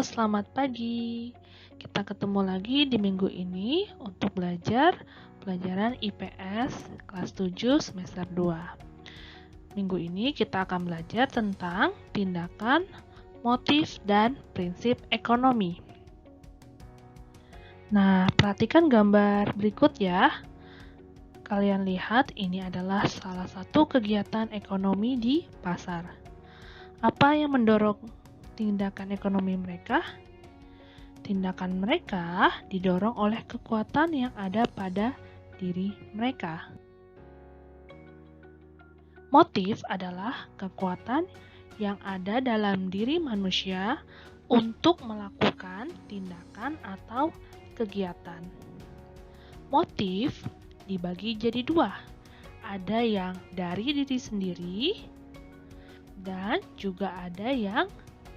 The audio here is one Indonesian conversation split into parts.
selamat pagi. Kita ketemu lagi di minggu ini untuk belajar pelajaran IPS kelas 7 semester 2. Minggu ini kita akan belajar tentang tindakan, motif, dan prinsip ekonomi. Nah, perhatikan gambar berikut ya. Kalian lihat ini adalah salah satu kegiatan ekonomi di pasar. Apa yang mendorong tindakan ekonomi mereka? Tindakan mereka didorong oleh kekuatan yang ada pada diri mereka. Motif adalah kekuatan yang ada dalam diri manusia untuk melakukan tindakan atau kegiatan. Motif dibagi jadi dua. Ada yang dari diri sendiri dan juga ada yang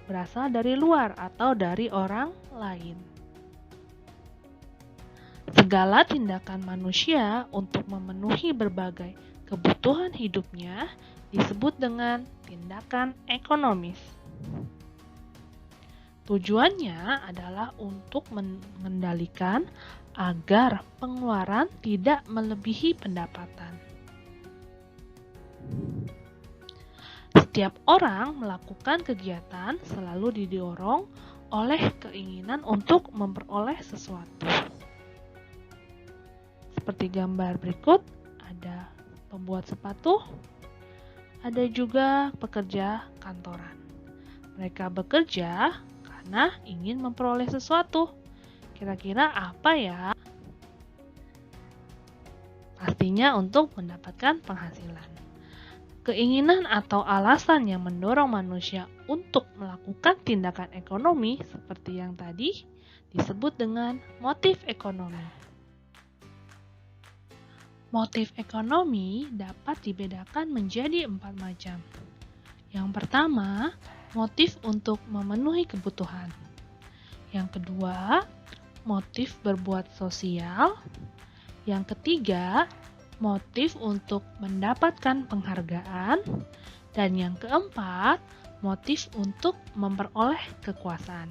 berasal dari luar atau dari orang lain. Segala tindakan manusia untuk memenuhi berbagai kebutuhan hidupnya disebut dengan tindakan ekonomis. Tujuannya adalah untuk mengendalikan agar pengeluaran tidak melebihi pendapatan. Setiap orang melakukan kegiatan selalu didorong oleh keinginan untuk memperoleh sesuatu. Seperti gambar berikut, ada pembuat sepatu, ada juga pekerja kantoran. Mereka bekerja karena ingin memperoleh sesuatu. Kira-kira apa ya? Pastinya untuk mendapatkan penghasilan. Keinginan atau alasan yang mendorong manusia untuk melakukan tindakan ekonomi seperti yang tadi disebut dengan motif ekonomi. Motif ekonomi dapat dibedakan menjadi 4 macam. Yang pertama, motif untuk memenuhi kebutuhan. Yang kedua, motif berbuat sosial. Yang ketiga, motif untuk mendapatkan penghargaan, dan yang keempat, motif untuk memperoleh kekuasaan.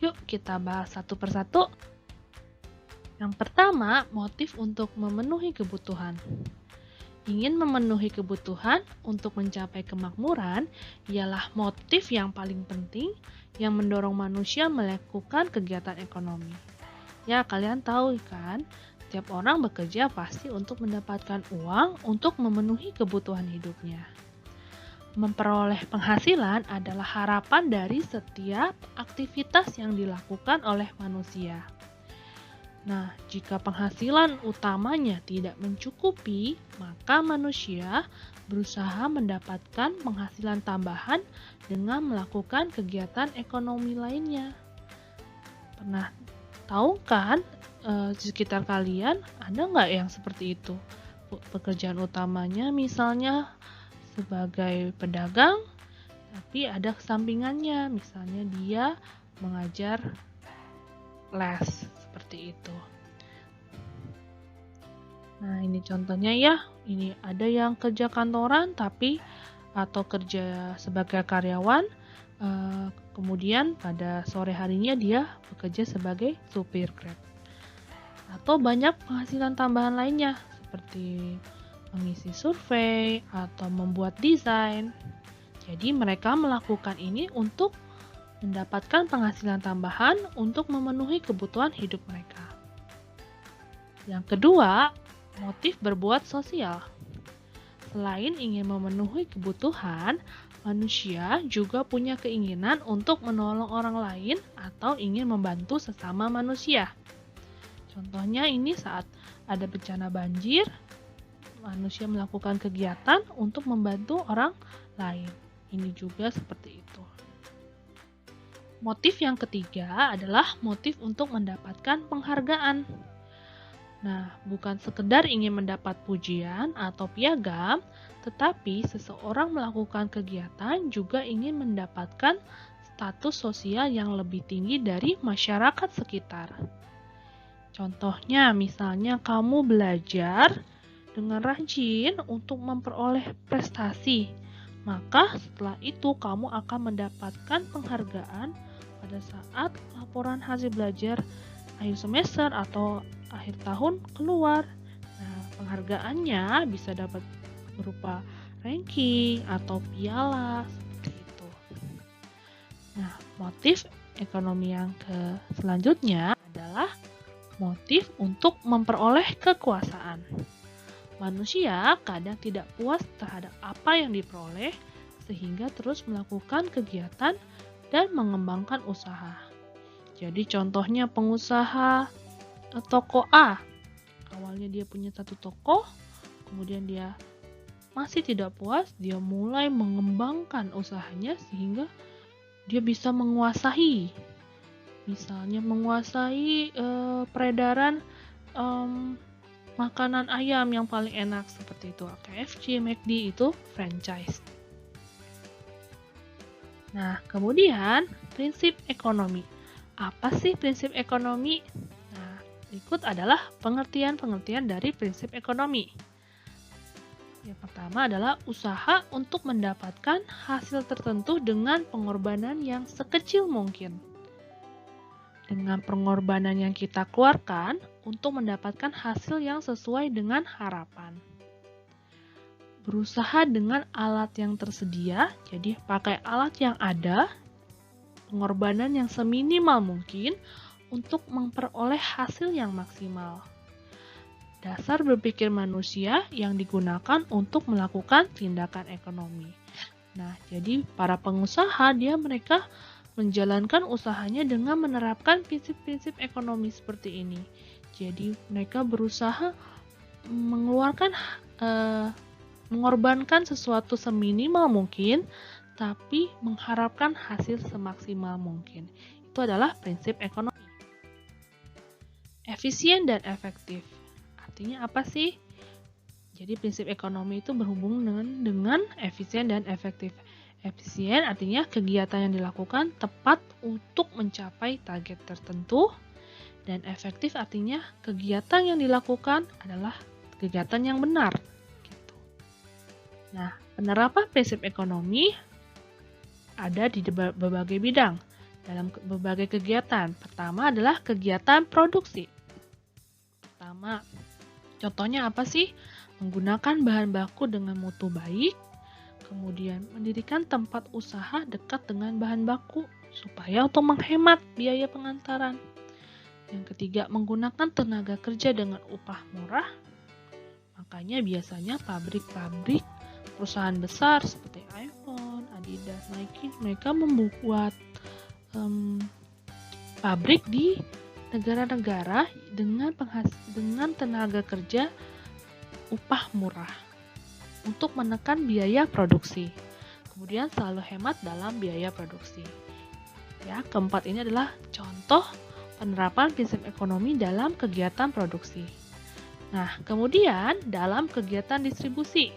Yuk kita bahas satu persatu. Yang pertama, motif untuk memenuhi kebutuhan. Ingin memenuhi kebutuhan untuk mencapai kemakmuran ialah motif yang paling penting yang mendorong manusia melakukan kegiatan ekonomi. Ya, kalian tahu kan? Setiap orang bekerja pasti untuk mendapatkan uang untuk memenuhi kebutuhan hidupnya. Memperoleh penghasilan adalah harapan dari setiap aktivitas yang dilakukan oleh manusia. Nah, jika penghasilan utamanya tidak mencukupi, maka manusia berusaha mendapatkan penghasilan tambahan dengan melakukan kegiatan ekonomi lainnya. Pernah tahu kan? Di sekitar kalian ada nggak yang seperti itu? Pekerjaan utamanya misalnya sebagai pedagang, tapi ada sampingannya, misalnya dia mengajar les, seperti itu. Nah, ini contohnya ya, ini ada yang kerja kantoran atau kerja sebagai karyawan, kemudian pada sore harinya dia bekerja sebagai supir Grab. Atau banyak penghasilan tambahan lainnya seperti mengisi survei atau membuat desain. Jadi mereka melakukan ini untuk mendapatkan penghasilan tambahan untuk memenuhi kebutuhan hidup mereka. Yang kedua, motif berbuat sosial. Selain ingin memenuhi kebutuhan, manusia juga punya keinginan untuk menolong orang lain atau ingin membantu sesama manusia. Contohnya ini saat ada bencana banjir, manusia melakukan kegiatan untuk membantu orang lain. Ini juga seperti itu. Motif yang ketiga adalah motif untuk mendapatkan penghargaan. Nah, bukan sekedar ingin mendapat pujian atau piagam, tetapi seseorang melakukan kegiatan juga ingin mendapatkan status sosial yang lebih tinggi dari masyarakat sekitar. Contohnya, misalnya kamu belajar dengan rajin untuk memperoleh prestasi, maka setelah itu kamu akan mendapatkan penghargaan pada saat laporan hasil belajar akhir semester atau akhir tahun keluar. Nah, penghargaannya bisa dapat berupa ranking atau piala seperti itu. Nah, motif ekonomi yang selanjutnya adalah motif untuk memperoleh kekuasaan. Manusia kadang tidak puas terhadap apa yang diperoleh, sehingga terus melakukan kegiatan dan mengembangkan usaha. Jadi contohnya pengusaha toko A. Awalnya dia punya satu toko, kemudian dia masih tidak puas, dia mulai mengembangkan usahanya sehingga dia bisa menguasai. Misalnya menguasai peredaran makanan ayam yang paling enak seperti itu, KFC, McD itu franchise. Nah, kemudian prinsip ekonomi. Apa sih prinsip ekonomi? Nah, berikut adalah pengertian-pengertian dari prinsip ekonomi. Yang pertama adalah usaha untuk mendapatkan hasil tertentu dengan pengorbanan yang sekecil mungkin. Dengan pengorbanan yang kita keluarkan untuk mendapatkan hasil yang sesuai dengan harapan. Berusaha dengan alat yang tersedia, jadi pakai alat yang ada, pengorbanan yang seminimal mungkin untuk memperoleh hasil yang maksimal. Dasar berpikir manusia yang digunakan untuk melakukan tindakan ekonomi. Nah, jadi para pengusaha mereka menjalankan usahanya dengan menerapkan prinsip-prinsip ekonomi seperti ini. Jadi mereka berusaha mengorbankan sesuatu seminimal mungkin, tapi mengharapkan hasil semaksimal mungkin. Itu adalah prinsip ekonomi. Efisien dan efektif. Artinya apa sih? Jadi prinsip ekonomi itu berhubungan dengan efisien dan efektif. Efisien artinya kegiatan yang dilakukan tepat untuk mencapai target tertentu, dan efektif artinya kegiatan yang dilakukan adalah kegiatan yang benar. Gitu. Nah, penerapan prinsip ekonomi ada di berbagai bidang dalam berbagai kegiatan. Pertama adalah kegiatan produksi. Contohnya apa sih? Menggunakan bahan baku dengan mutu baik, kemudian mendirikan tempat usaha dekat dengan bahan baku supaya untuk menghemat biaya pengantaran. Yang ketiga, menggunakan tenaga kerja dengan upah murah. Makanya biasanya pabrik-pabrik perusahaan besar seperti iPhone, Adidas, Nike, mereka membuat pabrik di negara-negara dengan tenaga kerja upah murah untuk menekan biaya produksi. Kemudian selalu hemat dalam biaya produksi. Ya, keempat ini adalah contoh penerapan prinsip ekonomi dalam kegiatan produksi. Nah, kemudian dalam kegiatan distribusi.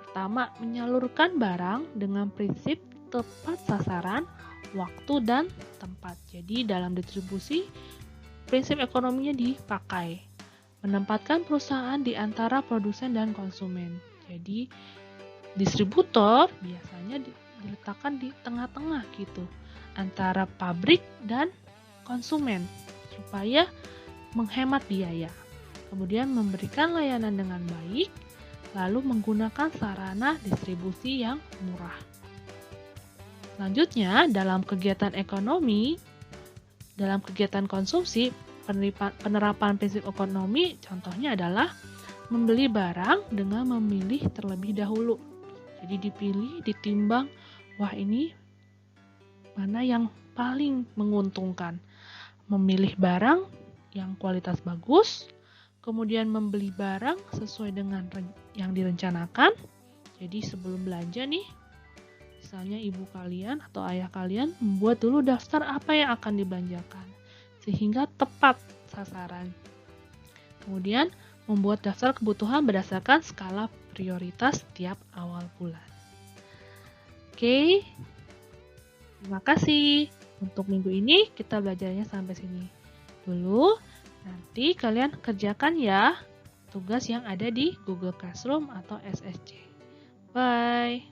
Pertama, menyalurkan barang dengan prinsip tepat sasaran, waktu, dan tempat. Jadi dalam distribusi, prinsip ekonominya dipakai. Menempatkan perusahaan di antara produsen dan konsumen. Jadi distributor biasanya diletakkan di tengah-tengah gitu, antara pabrik dan konsumen supaya menghemat biaya. Kemudian memberikan layanan dengan baik, lalu menggunakan sarana distribusi yang murah. Selanjutnya, dalam kegiatan ekonomi, dalam kegiatan konsumsi, penerapan prinsip ekonomi contohnya adalah membeli barang dengan memilih terlebih dahulu. Jadi dipilih, ditimbang, wah ini mana yang paling menguntungkan. Memilih barang yang kualitas bagus, kemudian membeli barang sesuai dengan yang direncanakan. Jadi sebelum belanja nih, misalnya ibu kalian atau ayah kalian membuat dulu daftar apa yang akan dibelanjakan, sehingga tepat sasaran. Kemudian membuat daftar kebutuhan berdasarkan skala prioritas tiap awal bulan. Oke, terima kasih. Untuk minggu ini kita belajarnya sampai sini dulu. Nanti kalian kerjakan ya tugas yang ada di Google Classroom atau SSC. Bye.